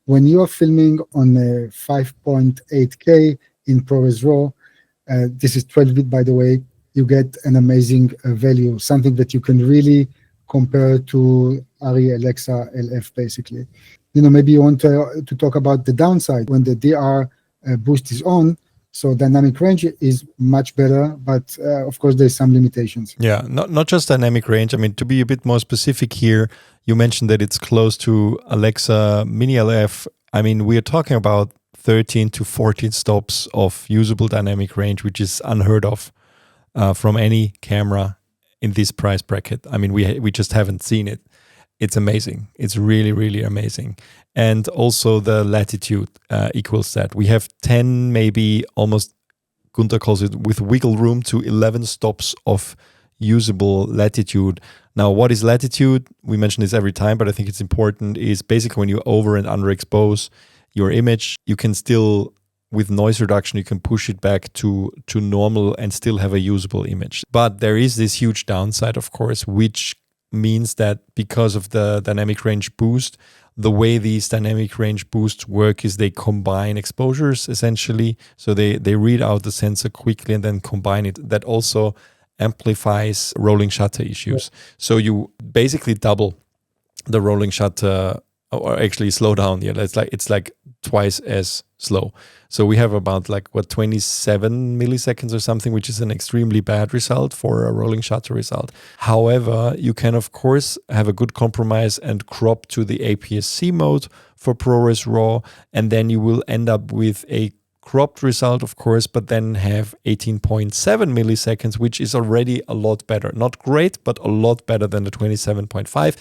when you're filming on a 5.8K in ProRes RAW, this is 12-bit, by the way, you get an amazing value, something that you can really compare to ARRI, Alexa, LF, basically. Maybe you want to talk about the downside when the DR boost is on. So dynamic range is much better, but of course there's some limitations. Yeah, not just dynamic range. I mean, to be a bit more specific here, you mentioned that it's close to Alexa Mini LF. I mean, we are talking about 13 to 14 stops of usable dynamic range, which is unheard of from any camera in this price bracket. I mean, we just haven't seen it. It's amazing. It's really, really amazing. And also the latitude equals that. We have 10, maybe almost, Gunther calls it, with wiggle room, to 11 stops of usable latitude. Now, what is latitude? We mention this every time, but I think it's important, is basically when you over and underexpose your image, you can still, with noise reduction, you can push it back to normal and still have a usable image. But there is this huge downside, of course, which means that because of the dynamic range boost, the way these dynamic range boosts work is they combine exposures, essentially. So they read out the sensor quickly and then combine it. That also amplifies rolling shutter issues. Yeah. So you basically double the rolling shutter, or actually slow down. Yeah, it's like twice as slow. So we have about 27 milliseconds or something, which is an extremely bad result for a rolling shutter result. However, you can of course have a good compromise and crop to the APS-C mode for ProRes RAW, and then you will end up with a cropped result, of course, but then have 18.7 milliseconds, which is already a lot better. Not great, but a lot better than the 27.5.